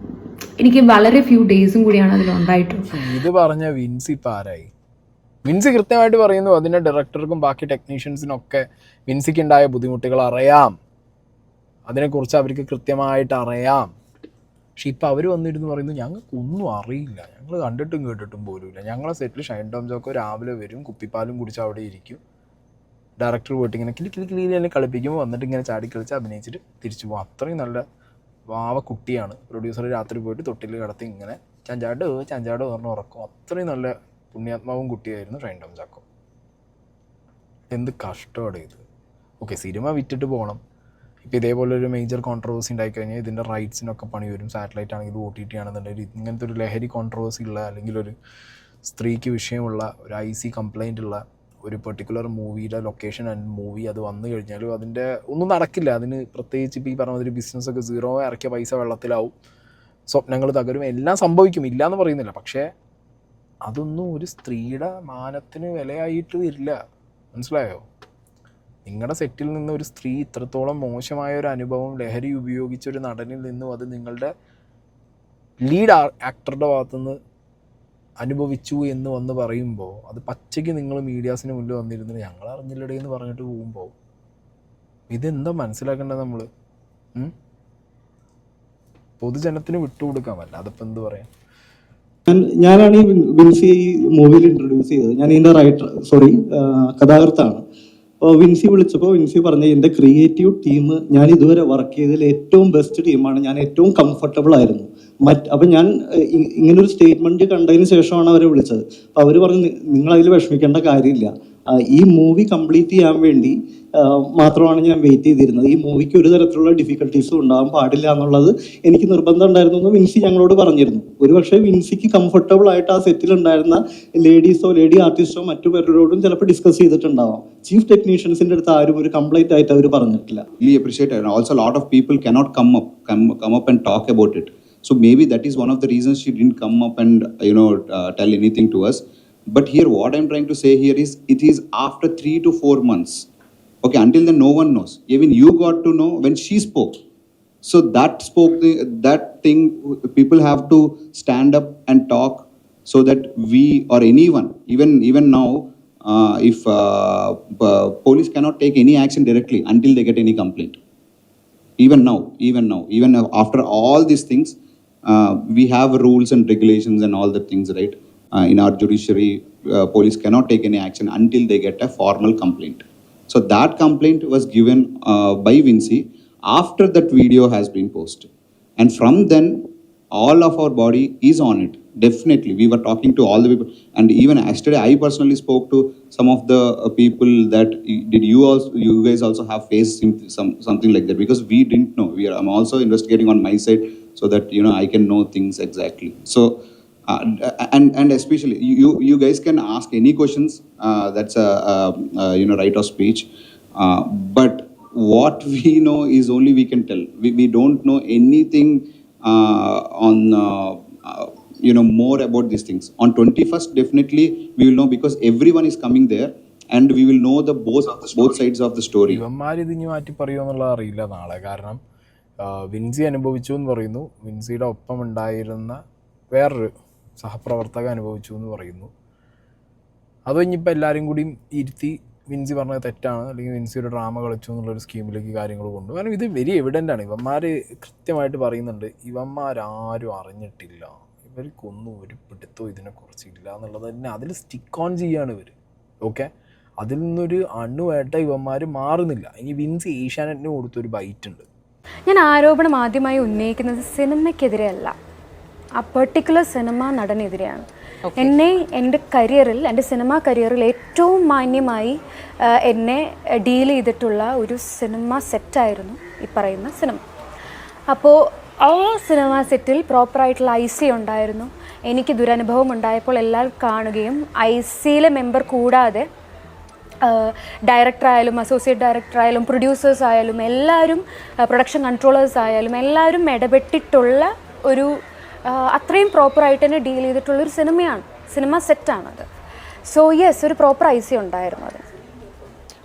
എനിക്ക് വളരെ ഫ്യൂ ഡേയ്സും കൂടിയാണ് അതിലുണ്ടായിട്ടുള്ളത്. ഇത് പറഞ്ഞ വിൻസി ഇപ്പം ആരായി? വിൻസി കൃത്യമായിട്ട് പറയുന്നു അതിൻ്റെ ഡയറക്ടർക്കും ബാക്കി ടെക്നീഷ്യൻസിനൊക്കെ വിൻസിക്ക് ഉണ്ടായ ബുദ്ധിമുട്ടുകൾ അറിയാം, അതിനെക്കുറിച്ച് അവർക്ക് കൃത്യമായിട്ട് അറിയാം. പക്ഷെ ഇപ്പം അവർ വന്നിരുന്ന് പറയുന്നു ഞങ്ങൾക്കൊന്നും അറിയില്ല, ഞങ്ങൾ കണ്ടിട്ടും കേട്ടിട്ടും പോലുമില്ല, ഞങ്ങളെ സെറ്റിൽ ഷൈൻ ടോം ചാക്കോ രാവിലെ വരും, കുപ്പിപ്പാലും കുടിച്ച് അവിടെ ഇരിക്കും, ഡയറക്ടർ പോയിട്ട് ഇങ്ങനെ കിളി കളിപ്പിക്കുമ്പോൾ വന്നിട്ട് ഇങ്ങനെ ചാടി കളിച്ച് അഭിനയിച്ചിട്ട് തിരിച്ചു പോകും. അത്രയും നല്ല വാവ കുട്ടിയാണ്. പ്രൊഡ്യൂസർ രാത്രി പോയിട്ട് തൊട്ടിൽ കിടത്തി ഇങ്ങനെ ചഞ്ചാടോ പറഞ്ഞ് ഉറക്കും. അത്രയും നല്ല പുണ്യാത്മാവും കുട്ടിയായിരുന്നു ഷൈൻ ടോം ചാക്കോ. എന്ത് കഷ്ടമാണ് ഇത്. ഓക്കെ, സിനിമ വിറ്റിട്ട് പോകണം. ഇപ്പോൾ ഇതേപോലെ ഒരു മേജർ കോൺട്രവേഴ്സി ഉണ്ടായിക്കഴിഞ്ഞാൽ ഇതിൻ്റെ റൈറ്റ്സിനൊക്കെ പണി വരും. സാറ്റലൈറ്റ് ആണെങ്കിലും OTT ആണെന്നുണ്ടെങ്കിൽ ഇങ്ങനത്തെ ഒരു ലഹരി കോൺട്രവേഴ്സി ഉള്ള അല്ലെങ്കിൽ ഒരു സ്ത്രീക്ക് വിഷയമുള്ള ഒരു IC കംപ്ലൈൻ്റ് ഉള്ള ഒരു പെർട്ടിക്കുലർ മൂവിയുടെ ലൊക്കേഷൻ ആൻഡ് മൂവി അത് വന്നു കഴിഞ്ഞാലും അതിൻ്റെ ഒന്നും നടക്കില്ല. അതിന് പ്രത്യേകിച്ച് ഇപ്പോൾ ഈ പറഞ്ഞ മാതിരി ബിസിനസ്സൊക്കെ സീറോ, ഇറക്കിയ പൈസ വെള്ളത്തിലാവും, സ്വപ്നങ്ങൾ തകരും, എല്ലാം സംഭവിക്കും, ഇല്ല എന്ന് പറയുന്നില്ല. പക്ഷേ അതൊന്നും ഒരു സ്ത്രീയുടെ മാനത്തിന് വിലയായിട്ട് വരില്ല. മനസ്സിലായോ? നിങ്ങളുടെ സെറ്റിൽ നിന്ന് ഒരു സ്ത്രീ ഇത്രത്തോളം മോശമായ ഒരു അനുഭവം ലഹരി ഉപയോഗിച്ചൊരു നടനിൽ നിന്നും അത് നിങ്ങളുടെ ലീഡ് ആക്ടറുടെ ഭാഗത്തുനിന്ന് അനുഭവിച്ചു എന്ന് വന്ന് പറയുമ്പോൾ അത് പച്ചയ്ക്ക് നിങ്ങൾ മീഡിയാസിന് മുന്നിൽ വന്നിരുന്നിട്ട് ഞങ്ങൾ അറിഞ്ഞില്ലടേ എന്ന് പറഞ്ഞിട്ട് പോകുമ്പോൾ ഇതെന്താ മനസ്സിലാക്കേണ്ടത് നമ്മൾ? പൊതുജനത്തിന് വിട്ടുകൊടുക്കാമല്ല, അതിപ്പോൾ എന്ത് പറയാം. ഞാനാണ് ഈ വിൻസി ഈ മൂവിയിൽ ഇൻട്രൊഡ്യൂസ് ചെയ്തത്. ഞാൻ ഇതിന്റെ കഥാകൃത്താണ്. അപ്പോൾ വിൻസി വിളിച്ചപ്പോൾ വിൻസി പറഞ്ഞ എൻ്റെ ക്രിയേറ്റീവ് ടീം ഞാൻ ഇതുവരെ വർക്ക് ചെയ്തതിൽ ഏറ്റവും ബെസ്റ്റ് ടീമാണ്, ഞാൻ ഏറ്റവും കംഫർട്ടബിൾ ആയിരുന്നു. അപ്പം ഞാൻ ഇങ്ങനൊരു സ്റ്റേറ്റ്മെന്റ് കണ്ടതിന് ശേഷമാണ് അവരെ വിളിച്ചത്. അപ്പോൾ അവർ പറഞ്ഞു നിങ്ങൾ അതിൽ വിഷമിക്കേണ്ട കാര്യമില്ല, ഈ മൂവി കംപ്ലീറ്റ് ചെയ്യാൻ വേണ്ടി മാത്രമാണ് ഞാൻ വെയിറ്റ് ചെയ്തിരുന്നത്. ഈ മൂവിക്ക് ഒരു തരത്തിലുള്ള ഡിഫിക്കൽട്ടീസും ഉണ്ടാകാൻ പാടില്ല എന്നുള്ളത് എനിക്ക് നിർബന്ധം ഉണ്ടായിരുന്നു എന്ന് വിൻസി ഞങ്ങളോട് പറഞ്ഞിരുന്നു. ഒരുപക്ഷെ വിൻസിക്ക് കംഫർട്ടബിൾ ആയിട്ട് ആ സെറ്റിൽ ഉണ്ടായിരുന്ന ലേഡീസോ ലേഡി ആർട്ടിസ്റ്റോ മറ്റു പേരോടും ചിലപ്പോൾ ഡിസ്കസ് ചെയ്തിട്ടുണ്ടാവാം. ചീഫ് ടെക്നീഷ്യൻസിന്റെ അടുത്ത് ആരും ഒരു കംപ്ലൈന്റ് ആയിട്ട് അവർ പറഞ്ഞിട്ടില്ല. Really appreciate it. And also a lot of people cannot come up and talk about it. So maybe that is one of the reasons she didn't come up and tell anything to us. But here what I'm trying to say here is it is after 3 to 4 months. Okay, until then no one knows. Even you got to know when she spoke. So that thing people have to stand up and talk so that we or anyone, even now, if police cannot take any action directly until they get any complaint. Even now, even after all these things, we have rules and regulations and all the things, right? In our judiciary, police cannot take any action until they get a formal complaint. So that complaint was given by Vinci after that video has been posted. And from then, all of our body is on it. Definitely, we were talking to all the people. And even yesterday, I personally spoke to some of the people that, did you guys also have faced something like that? Because we didn't know. I'm also investigating on my side so that, I can know things exactly. So, and especially you guys can ask any questions. That's a right of speech. But what we know is only we can tell. We don't know anything on more about these things. On 21st, definitely we will know because everyone is coming there and we will know the both sides of the story. ഇവന്മാർ ഇതിന് മാറ്റി പറയുമെന്നുള്ളത് അറിയില്ല നാളെ. കാരണം വിൻസി അനുഭവിച്ചു എന്ന് പറയുന്നു, വിൻസിയുടെ ഒപ്പം ഉണ്ടായിരുന്ന വേറൊരു സഹപ്രവർത്തക അനുഭവിച്ചു എന്ന് പറയുന്നു. അത് കഴിഞ്ഞിപ്പോൾ എല്ലാവരും കൂടിയും ഇരുത്തി വിൻസി പറഞ്ഞത് തെറ്റാണ് അല്ലെങ്കിൽ വിൻസിയുടെ ഡ്രാമ കളിച്ചു എന്നുള്ളൊരു സ്കീമിലേക്ക് കാര്യങ്ങൾ കൊണ്ടു. കാരണം ഇത് വെരി എവിഡൻ്റ് ആണ്. ഇവന്മാർ കൃത്യമായിട്ട് പറയുന്നുണ്ട് ഇവന്മാരാരും അറിഞ്ഞിട്ടില്ല, ഇവർക്കൊന്നും ഒരു പിടുത്തവും ഇതിനെക്കുറിച്ചില്ല എന്നുള്ളത് തന്നെ അതിൽ സ്റ്റിക്ക് ഓൺ ചെയ്യാണ് ഇവർ. ഓക്കെ, അതിൽ നിന്നൊരു അണുവേട്ട ഇവന്മാർ മാറുന്നില്ല. ഇനി വിൻസി ഏഷ്യാനെറ്റിന് കൊടുത്തൊരു ബൈറ്റ് ഉണ്ട്. ഞാൻ ആരോപണം ആദ്യമായി ഉന്നയിക്കുന്നത് സിനിമയ്ക്കെതിരെ അല്ല, ആ പെർട്ടിക്കുലർ സിനിമ നടനെതിരെയാണ്. എന്നെ എൻ്റെ കരിയറിൽ, എൻ്റെ സിനിമാ കരിയറിൽ ഏറ്റവും മാന്യമായി എന്നെ ഡീൽ ചെയ്തിട്ടുള്ള ഒരു സിനിമ സെറ്റായിരുന്നു ഈ പറയുന്ന സിനിമ. അപ്പോൾ ആ സിനിമ സെറ്റിൽ പ്രോപ്പറായിട്ടുള്ള IC ഉണ്ടായിരുന്നു. എനിക്ക് ദുരനുഭവം ഉണ്ടായപ്പോൾ എല്ലാവരും കാണുകയും ICയിലെ മെമ്പർ കൂടാതെ ഡയറക്ടറായാലും അസോസിയേറ്റ് ഡയറക്ടറായാലും പ്രൊഡ്യൂസേഴ്സ് ആയാലും എല്ലാവരും പ്രൊഡക്ഷൻ കൺട്രോളേഴ്സ് ആയാലും എല്ലാവരും ഇടപെട്ടിട്ടുള്ള ഒരു അത്രയും പ്രോപ്പറായിട്ട് തന്നെ ഡീൽ ചെയ്തിട്ടുള്ളൊരു സിനിമ സെറ്റാണത്. സോ യെസ്, ഒരു പ്രോപ്പർ IC ഉണ്ടായിരുന്നു അത്.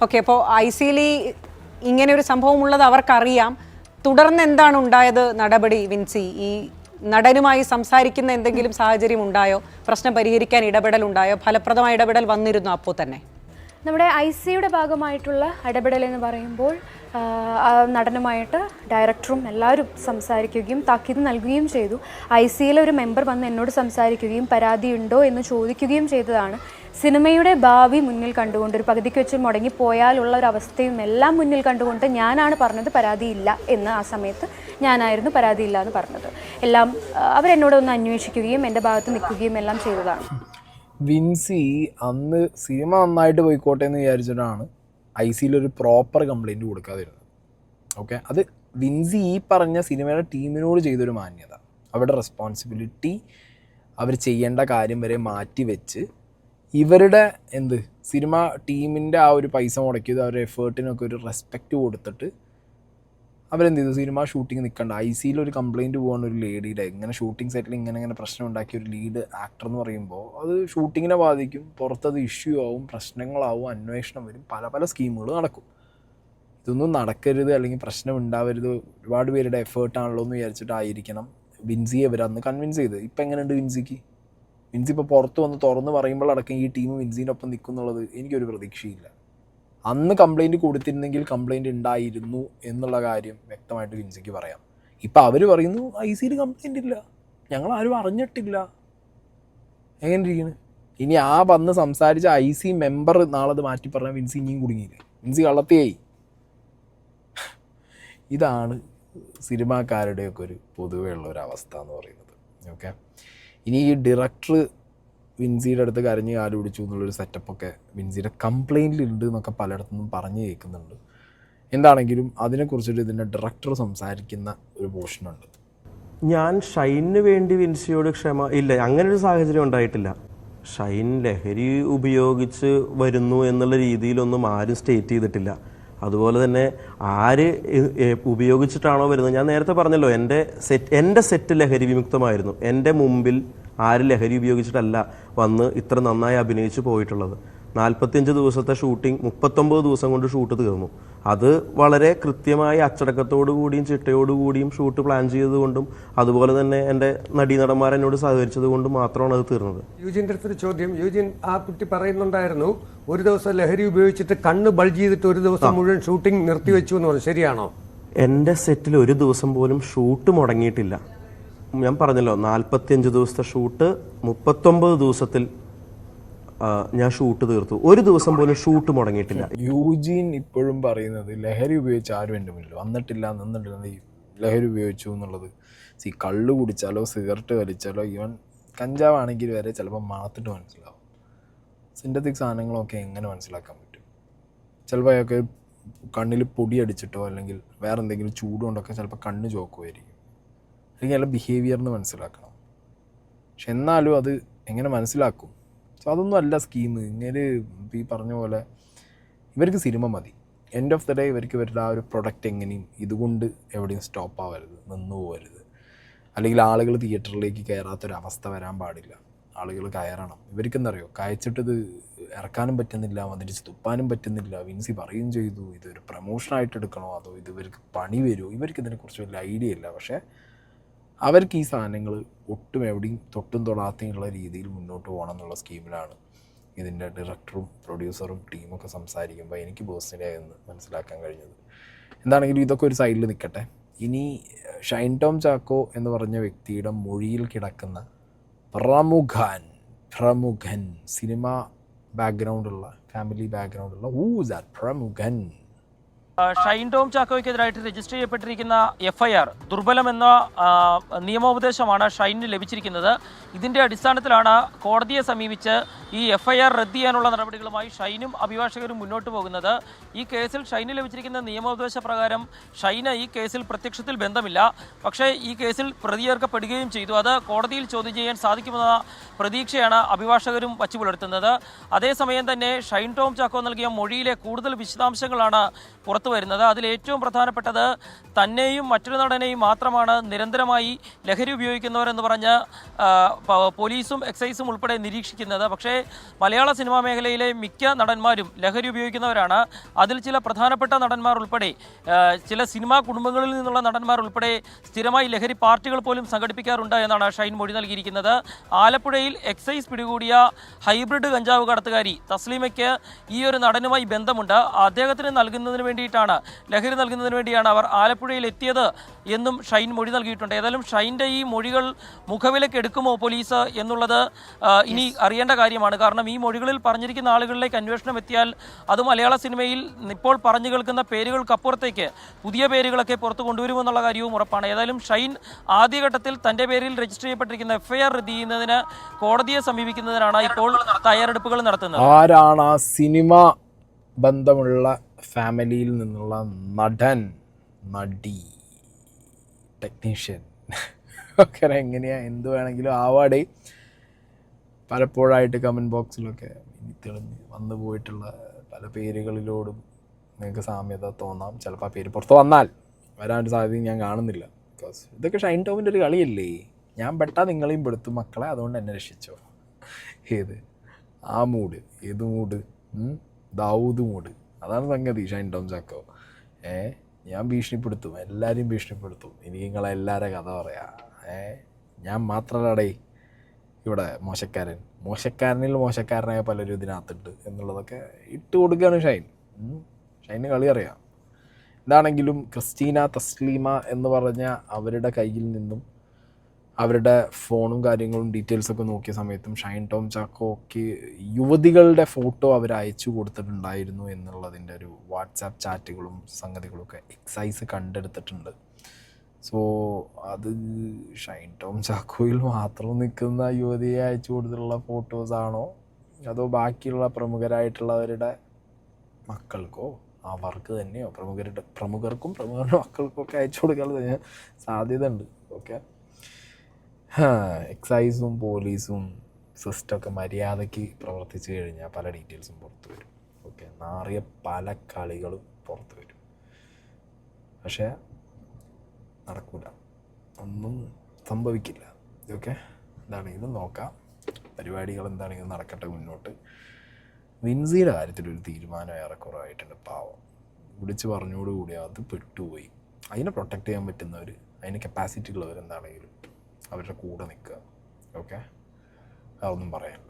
ഓക്കെ, അപ്പോൾ ICയിൽ ഇങ്ങനെ ഒരു സംഭവം ഉള്ളത് അവർക്കറിയാം. തുടർന്ന് എന്താണ് ഉണ്ടായത് നടപടി വിൻസി? ഈ നടനുമായി സംസാരിക്കുന്ന എന്തെങ്കിലും സാഹചര്യം ഉണ്ടായോ? പ്രശ്നം പരിഹരിക്കാൻ ഇടപെടലുണ്ടായോ? ഫലപ്രദമായ ഇടപെടൽ വന്നിരുന്നു അപ്പോൾ തന്നെ? നമ്മുടെ ICയുടെ ഭാഗമായിട്ടുള്ള ഇടപെടൽ എന്ന് പറയുമ്പോൾ നടനുമായിട്ട് ഡയറക്ടറും എല്ലാവരും സംസാരിക്കുകയും താക്കീത് നൽകുകയും ചെയ്തു. ICയിലെ ഒരു മെമ്പർ വന്ന് എന്നോട് സംസാരിക്കുകയും പരാതി ഉണ്ടോ എന്ന് ചോദിക്കുകയും ചെയ്തതാണ്. സിനിമയുടെ ഭാവി മുന്നിൽ കണ്ടുകൊണ്ട് ഒരു പകുതിക്ക് വെച്ച് മുടങ്ങിപ്പോയാലുള്ള ഒരു അവസ്ഥയും എല്ലാം മുന്നിൽ കണ്ടുകൊണ്ട് ഞാനാണ് പറഞ്ഞത് പരാതിയില്ല എന്ന്. ആ സമയത്ത് ഞാനായിരുന്നു പരാതിയില്ല എന്ന് പറഞ്ഞത്. എല്ലാം അവരെന്നോടൊന്ന് അന്വേഷിക്കുകയും എൻ്റെ ഭാഗത്ത് നിൽക്കുകയും എല്ലാം ചെയ്തതാണ്. വിൻസി അന്ന് സിനിമ നന്നായിട്ട് പോയിക്കോട്ടെ എന്ന് വിചാരിച്ചിട്ടാണ് ICയിലൊരു പ്രോപ്പർ കംപ്ലൈൻറ്റ് കൊടുക്കാതിരുന്നത്. ഓക്കെ, അത് വിൻസി ഈ പറഞ്ഞ സിനിമയുടെ ടീമിനോട് ചെയ്തൊരു മാന്യത, അവരുടെ റെസ്പോൺസിബിലിറ്റി, അവർ ചെയ്യേണ്ട കാര്യം വരെ മാറ്റി വെച്ച് ഇവരുടെ സിനിമ ടീമിൻ്റെ ആ ഒരു പൈസ മുടക്കിയത് അവരുടെ എഫേർട്ടിനൊക്കെ ഒരു റെസ്പെക്റ്റ് കൊടുത്തിട്ട് അവരെന്ത് ചെയ്തു, സിനിമ ഷൂട്ടിങ് നിൽക്കണ്ട. ICയിലൊരു കംപ്ലയിൻറ്റ് പോകാൻ ഒരു ലേഡിയുടെ ഇങ്ങനെ ഷൂട്ടിംഗ് സെറ്റിൽ ഇങ്ങനെ പ്രശ്നം ഉണ്ടാക്കിയ ഒരു ലീഡ് ആക്ടർ എന്ന് പറയുമ്പോൾ അത് ഷൂട്ടിങ്ങിനെ ബാധിക്കും, പുറത്തത് ഇഷ്യൂ ആവും, പ്രശ്നങ്ങളാവും, അന്വേഷണം വരും, പല പല സ്കീമുകൾ നടക്കും. ഇതൊന്നും നടക്കരുത് അല്ലെങ്കിൽ പ്രശ്നം ഉണ്ടാവരുത്, ഒരുപാട് പേരുടെ എഫേർട്ടാണല്ലോ എന്ന് വിചാരിച്ചിട്ടായിരിക്കണം വിൻസിയെ ഇവരന്ന് കൺവിൻസ് ചെയ്ത്. ഇപ്പം എങ്ങനെയുണ്ട് വിൻസിക്ക്? വിൻസി ഇപ്പോൾ പുറത്ത് വന്ന് തുറന്ന് പറയുമ്പോഴടക്കം ഈ ടീം വിൻസിൻ്റെ ഒപ്പം നിൽക്കുന്നുള്ളത് എനിക്കൊരു പ്രതീക്ഷയില്ല. അന്ന് കംപ്ലയിൻറ്റ് കൊടുത്തിരുന്നെങ്കിൽ കംപ്ലയിൻറ്റ് ഉണ്ടായിരുന്നു എന്നുള്ള കാര്യം വ്യക്തമായിട്ട് വിൻസിക്ക് പറയാം. ഇപ്പം അവർ പറയുന്നു ICയിൽ കംപ്ലയിൻ്റ് ഇല്ല, ഞങ്ങളാരും അറിഞ്ഞിട്ടില്ല. എങ്ങനെ ഇരിക്കുന്നു? ഇനി ആ വന്ന് സംസാരിച്ച IC മെമ്പർ നാളെ അത് മാറ്റി പറഞ്ഞാൽ വിൻസി ഇനിയും കുടുങ്ങിയില്ലേ? വിൻസി കള്ളത്തിയായി. ഇതാണ് സിനിമാക്കാരുടെയൊക്കെ ഒരു പൊതുവേ ഉള്ള ഒരു അവസ്ഥ എന്ന് പറയുന്നത്. ഓക്കെ, ഇനി ഈ ഡയറക്ടർ വിൻസിയുടെ അടുത്ത് കരഞ്ഞ് കാല് പിടിച്ചു എന്നുള്ളൊരു സെറ്റപ്പൊക്കെ വിൻസിയുടെ കംപ്ലയിൻറ്റിലുണ്ട് എന്നൊക്കെ പലയിടത്തുനിന്നും പറഞ്ഞു കേൾക്കുന്നുണ്ട്. എന്താണെങ്കിലും അതിനെക്കുറിച്ചിട്ട് ഇതിൻ്റെ ഡയറക്ടർ സംസാരിക്കുന്ന ഒരു പോർഷനുണ്ട്. ഞാൻ ഷൈനിന് വേണ്ടി വിൻസിയോട് ഇല്ല, അങ്ങനൊരു സാഹചര്യം ഉണ്ടായിട്ടില്ല. ഷൈൻ ലഹരി ഉപയോഗിച്ച് വരുന്നു എന്നുള്ള രീതിയിലൊന്നും ആരും സ്റ്റേറ്റ് ചെയ്തിട്ടില്ല. അതുപോലെ തന്നെ ആര് ഉപയോഗിച്ചിട്ടാണോ വരുന്നത്, ഞാൻ നേരത്തെ പറഞ്ഞല്ലോ എൻ്റെ സെറ്റ് ലഹരി വിമുക്തമായിരുന്നു. എൻ്റെ മുമ്പിൽ ആര് ലഹരി ഉപയോഗിച്ചിട്ടല്ല വന്ന് ഇത്ര നന്നായി അഭിനയിച്ച് പോയിട്ടുള്ളത്. 45 ദിവസത്തെ ഷൂട്ടിംഗ് 39 ദിവസം കൊണ്ട് ഷൂട്ട് തീർന്നു. അത് വളരെ കൃത്യമായി അച്ചടക്കത്തോടു കൂടിയും ചിട്ടയോടുകൂടിയും ഷൂട്ട് പ്ലാൻ ചെയ്തതുകൊണ്ടും അതുപോലെ തന്നെ എൻ്റെ നടീനടന്മാർ എന്നോട് സഹകരിച്ചത് കൊണ്ടും മാത്രമാണ് അത് തീർന്നത്. യൂജിൻ്റെ അടുത്തൊരു ചോദ്യം. യൂജിൻ, ആ കുട്ടി പറയുന്നുണ്ടായിരുന്നു ഒരു ദിവസം ലഹരി ഉപയോഗിച്ചിട്ട് കണ്ണ് ബൾജ് ചെയ്തിട്ട് ഒരു ദിവസം മുഴുവൻ ഷൂട്ടിംഗ് നിർത്തിവെച്ചു എന്ന് പറഞ്ഞു. ശരിയാണോ? എൻ്റെ സെറ്റിൽ ഒരു ദിവസം പോലും ഷൂട്ട് മുടങ്ങിയിട്ടില്ല. ഞാൻ പറഞ്ഞല്ലോ 45 ദിവസത്തെ ഷൂട്ട് 39 ദിവസത്തിൽ ഞാൻ ഷൂട്ട് തീർത്തു. ഒരു ദിവസം പോലും ഷൂട്ട് മുടങ്ങിയിട്ടില്ല. യൂജിൻ ഇപ്പോഴും പറയുന്നത് ലഹരി ഉപയോഗിച്ച് ആരും എൻ്റെ മുന്നിൽ വന്നിട്ടില്ല, നിന്നിട്ടില്ല, ലഹരി ഉപയോഗിച്ചു എന്നുള്ളത്. കള്ള് കുടിച്ചാലോ സിഗരറ്റ് വലിച്ചാലോ ഈവൻ കഞ്ചാവാണെങ്കിൽ വരെ ചിലപ്പോൾ മണത്തിട്ട് മനസ്സിലാവും. സിന്തറ്റിക് സാധനങ്ങളൊക്കെ എങ്ങനെ മനസ്സിലാക്കാൻ പറ്റും? ചിലപ്പോൾ അയാൾക്ക് കണ്ണിൽ പൊടി അടിച്ചിട്ടോ അല്ലെങ്കിൽ വേറെ എന്തെങ്കിലും ചൂടുകൊണ്ടൊക്കെ ചിലപ്പോൾ കണ്ണ് ചോക്കുമായിരിക്കും. അല്ലെങ്കിൽ അയാളുടെ ബിഹേവിയറിന് മനസ്സിലാക്കണം. പക്ഷെ എന്നാലും അത് എങ്ങനെ മനസ്സിലാക്കും? സോ അതൊന്നും അല്ല സ്കീം. ഇങ്ങനെ ഈ പറഞ്ഞ പോലെ ഇവർക്ക് സിനിമ മതി. എൻഡ് ഓഫ് ദ ഡേ ഇവർക്ക് ഇവരുടെ ആ ഒരു പ്രൊഡക്റ്റ് എങ്ങനെയും ഇതുകൊണ്ട് എവിടെയും സ്റ്റോപ്പ് ആവരുത്, നിന്നു പോകരുത്. അല്ലെങ്കിൽ ആളുകൾ തിയേറ്ററിലേക്ക് കയറാത്തൊരവസ്ഥ വരാൻ പാടില്ല. ആളുകൾ കയറണം. ഇവർക്കെന്തറിയോ, കയച്ചിട്ടത് ഇറക്കാനും പറ്റുന്നില്ല, വന്നിട്ട് തുപ്പാനും പറ്റുന്നില്ല. വിൻസി പറയുകയും ചെയ്തു ഇതൊരു പ്രൊമോഷനായിട്ട് എടുക്കണോ അതോ ഇത് ഇവർക്ക് പണി വരുമോ, ഇവർക്ക് ഇതിനെക്കുറിച്ച് വലിയ ഐഡിയ ഇല്ല. പക്ഷേ അവർക്ക് ഈ സാധനങ്ങൾ ഒട്ടും എവിടെയും തൊട്ടും തൊടാത്തയുള്ള രീതിയിൽ മുന്നോട്ട് പോകണം എന്നുള്ള സ്കീമിലാണ് ഇതിൻ്റെ ഡയറക്ടറും പ്രൊഡ്യൂസറും ടീമൊക്കെ സംസാരിക്കുമ്പോൾ എനിക്ക് പേഴ്സണലി എന്ന് മനസ്സിലാക്കാൻ കഴിഞ്ഞത്. എന്താണെങ്കിലും ഇതൊക്കെ ഒരു സൈഡിൽ നിൽക്കട്ടെ. ഇനി ഷൈൻ ടോം ചാക്കോ എന്ന് പറഞ്ഞ വ്യക്തിയുടെ മൊഴിയിൽ കിടക്കുന്ന പ്രമുഖൻ സിനിമ ബാക്ക്ഗ്രൗണ്ടുള്ള ഫാമിലി ബാക്ക്ഗ്രൗണ്ടുള്ള പ്രമുഖൻ ഷൈൻ ടോം ചാക്കോയ്ക്കെതിരായിട്ട് രജിസ്റ്റർ ചെയ്യപ്പെട്ടിരിക്കുന്ന FIR ദുർബലമെന്ന നിയമോപദേശമാണ് ഷൈനിന് ലഭിച്ചിരിക്കുന്നത്. ഇതിൻ്റെ അടിസ്ഥാനത്തിലാണ് കോടതിയെ സമീപിച്ച് ഈ FIR റദ്ദ് ചെയ്യാനുള്ള നടപടികളുമായി ഷൈനും അഭിഭാഷകരും മുന്നോട്ട് പോകുന്നത്. ഈ കേസിൽ ഷൈന് ലഭിച്ചിരിക്കുന്ന നിയമോപദേശ പ്രകാരം ഷൈന് ഈ കേസിൽ പ്രത്യക്ഷത്തിൽ ബന്ധമില്ല. പക്ഷേ ഈ കേസിൽ പ്രതിയേർക്കപ്പെടുകയും ചെയ്തു. അത് കോടതിയിൽ ചോദ്യം ചെയ്യാൻ സാധിക്കുമെന്ന പ്രതീക്ഷയാണ് അഭിഭാഷകരും വച്ചു പുലർത്തുന്നത്. അതേസമയം തന്നെ ഷൈൻ ടോം ചാക്കോ നൽകിയ മൊഴിയിലെ കൂടുതൽ വിശദാംശങ്ങളാണ് പുറത്തു വരുന്നത്. അതിൽ ഏറ്റവും പ്രധാനപ്പെട്ടത് തന്നെയും മറ്റൊരു നടനെയും മാത്രമാണ് നിരന്തരമായി ലഹരി ഉപയോഗിക്കുന്നവരെന്ന് പറഞ്ഞ് പോലീസും എക്സൈസും ഉൾപ്പെടെ നിരീക്ഷിക്കുന്നത്. പക്ഷേ മലയാള സിനിമാ മേഖലയിലെ മിക്ക നടന്മാരും ലഹരി ഉപയോഗിക്കുന്നവരാണ്. അതിൽ ചില പ്രധാനപ്പെട്ട നടന്മാർ ഉൾപ്പെടെ ചില സിനിമാ കുടുംബങ്ങളിൽ നിന്നുള്ള നടന്മാർ ഉൾപ്പെടെ സ്ഥിരമായി ലഹരി പാർട്ടികൾ പോലും സംഘടിപ്പിക്കാറുണ്ട് എന്നാണ് ഷൈൻ മൊഴി നൽകിയിരിക്കുന്നത്. ആലപ്പുഴയിൽ എക്സൈസ് പിടികൂടിയ ഹൈബ്രിഡ് കഞ്ചാവ് കടത്തുകാരി തസ്ലീമയ്ക്ക് ഈ ഒരു നടനുമായി ബന്ധമുണ്ട്. അദ്ദേഹത്തിന് നൽകുന്നതിന് വേണ്ടിയിട്ടാണ്, ലഹരി നൽകുന്നതിന് വേണ്ടിയാണ് അവർ ആലപ്പുഴയിൽ എത്തിയത് എന്നും ഷൈൻ മൊഴി നൽകിയിട്ടുണ്ട്. ഏതായാലും ഷൈൻ്റെ ഈ മൊഴികൾ മുഖവിലയ്ക്ക് എടുക്കുമോ പോലീസ് എന്നുള്ളത് ഇനി അറിയേണ്ട കാര്യമാണ്. കാരണം ഈ മൊഴികളിൽ പറഞ്ഞിരിക്കുന്ന ആളുകളിലേക്ക് അന്വേഷണം എത്തിയാൽ അത് മലയാള സിനിമയിൽ ഇപ്പോൾ പറഞ്ഞു കേൾക്കുന്ന പേരുകൾക്കപ്പുറത്തേക്ക് പുതിയ പേരുകളൊക്കെ പുറത്തു കൊണ്ടുവരുമെന്നുള്ള കാര്യവും ഉറപ്പാണ്. ഏതായാലും ഷൈൻ ആദ്യഘട്ടത്തിൽ തൻ്റെ പേരിൽ രജിസ്റ്റർ ചെയ്യപ്പെട്ടിരിക്കുന്ന FIR റദ്ദ് ചെയ്യുന്നതിന് കോടതിയെ സമീപിക്കുന്നതിനാണ് ഇപ്പോൾ തയ്യാറെടുപ്പുകൾ നടത്തുന്നത്. ആരാണ് ആ സിനിമ ബന്ധമുള്ള ഫാമിലിയിൽ നിന്നുള്ള നടൻ, നടി, ടെക്നീഷ്യൻ ഒക്കെ എങ്ങനെയാ എന്ത് വേണമെങ്കിലും ആവാടെ. പലപ്പോഴായിട്ട് കമൻറ്റ് ബോക്സിലൊക്കെ തെളിഞ്ഞ് വന്നു പോയിട്ടുള്ള പല പേരുകളിലോടും നിങ്ങൾക്ക് സാമ്യത തോന്നാം. ചിലപ്പോൾ ആ പേര് പുറത്ത് വന്നാൽ വരാനൊരു സാധ്യതയും ഞാൻ കാണുന്നില്ല. ബിക്കോസ് ഇതൊക്കെ ഷൈൻ ടോമിൻ്റെ ഒരു കളിയല്ലേ. ഞാൻ പെട്ടാൽ നിങ്ങളെയും പെടുത്തും മക്കളെ, അതുകൊണ്ട് എന്നെ രക്ഷിച്ചോ. ഏത് ആ മൂഡ്, ഏത് മൂഡ്? ദാവൂദ് മൂഡ്. അതാണ് സംഗതി. ഷൈൻ ടോം ചാക്കോ ഞാൻ ഭീഷണിപ്പെടുത്തും, എല്ലാവരെയും ഭീഷണിപ്പെടുത്തും. എനിക്ക് നിങ്ങളെല്ലാവരുടെ കഥ പറയാം. ഞാൻ മാത്രമല്ലേ ഇവിടെ മോശക്കാരനിൽ മോശക്കാരനായ പലരും ഇതിനകത്തുണ്ട് എന്നുള്ളതൊക്കെ ഇട്ട് കൊടുക്കുകയാണ് ഷൈൻ. ഷൈന് കളി അറിയാം. എന്താണെങ്കിലും ക്രിസ്റ്റീന, തസ്ലീമ എന്ന് പറഞ്ഞ അവരുടെ കയ്യിൽ നിന്നും അവരുടെ ഫോണും കാര്യങ്ങളും ഡീറ്റെയിൽസൊക്കെ നോക്കിയ സമയത്തും ഷൈൻ ടോം ചാക്കോക്ക് യുവതികളുടെ ഫോട്ടോ അവർ അയച്ചു കൊടുത്തിട്ടുണ്ടായിരുന്നു എന്നുള്ളതിൻ്റെ ഒരു വാട്സാപ്പ് ചാറ്റുകളും സംഗതികളൊക്കെ എക്സൈസ് കണ്ടെടുത്തിട്ടുണ്ട്. സോ അത് ഷൈൻ ടോം ചാക്കോയിൽ മാത്രം നിൽക്കുന്ന യുവതിയെ അയച്ചു കൊടുത്തിട്ടുള്ള ഫോട്ടോസാണോ അതോ ബാക്കിയുള്ള പ്രമുഖരായിട്ടുള്ളവരുടെ മക്കൾക്കോ അവർക്ക് തന്നെയോ പ്രമുഖർക്കും പ്രമുഖരുടെ മക്കൾക്കും ഒക്കെ അയച്ചു കൊടുക്കാനുള്ള സാധ്യത ഉണ്ട്. ഓക്കെ, എക്സൈസും പോലീസും സിസ്റ്റമൊക്കെ മര്യാദയ്ക്ക് പ്രവർത്തിച്ചു കഴിഞ്ഞാൽ പല ഡീറ്റെയിൽസും പുറത്തു വരും. ഓക്കെ, നാറിയ പല കളികളും പുറത്തു വരും. പക്ഷേ നടക്കില്ല, ഒന്നും സംഭവിക്കില്ല. ഓക്കെ, എന്താണെങ്കിലും നോക്കാം. പരിപാടികൾ എന്താണെങ്കിലും നടക്കട്ടെ മുന്നോട്ട്. വിൻസിയുടെ കാര്യത്തിലൊരു തീരുമാനം ഏറെക്കുറവായിട്ടുണ്ട്. പാവം വിളിച്ച് പറഞ്ഞോടുകൂടി അത് പെട്ടുപോയി. അതിനെ പ്രൊട്ടക്റ്റ് ചെയ്യാൻ പറ്റുന്നവർ, അതിന് കപ്പാസിറ്റി ഉള്ളവർ എന്താണെങ്കിലും അവരുടെ കൂടെ നിൽക്കുക. ഓക്കെ, അതൊന്നും പറയാനില്ല.